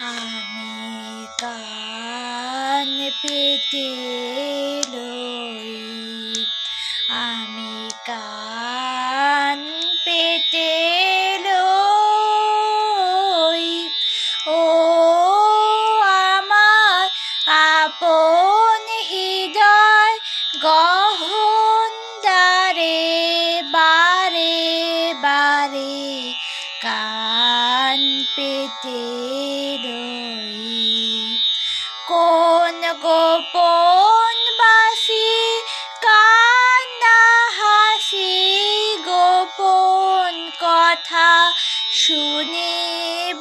আমি কান পেতে লই, আমি কান পেতে লই, ও আমার আপন হৃদয় গহন দ্বারে বারে বারে কান পেতে লই। কোন গোপন বাসি কান্না হাসি গোপন কথা শুনি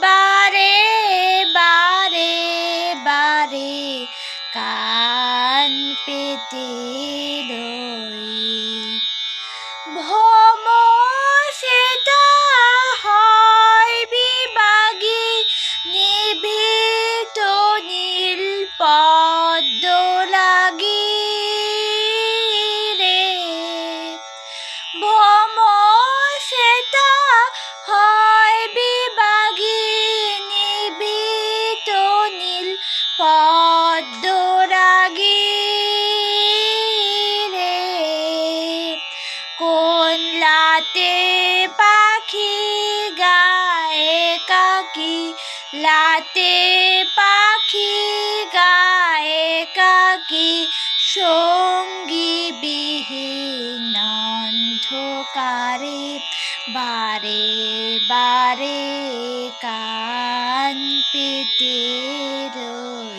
বারে বারে বারে কান পেতে লই। সেটা হয় বিভাগী নিভৃত নীল পদ্ম লাগি রে, সেটা হয় বিভাগী নিভৃত নীল পদ্ম লাগি রে। কোন লাতে পাখি গায়ে কাকি, লাতে পাখি গায়ে কাকি সঙ্গী বিহীন অন্ধকারে বারে বারে কান পেতে রই।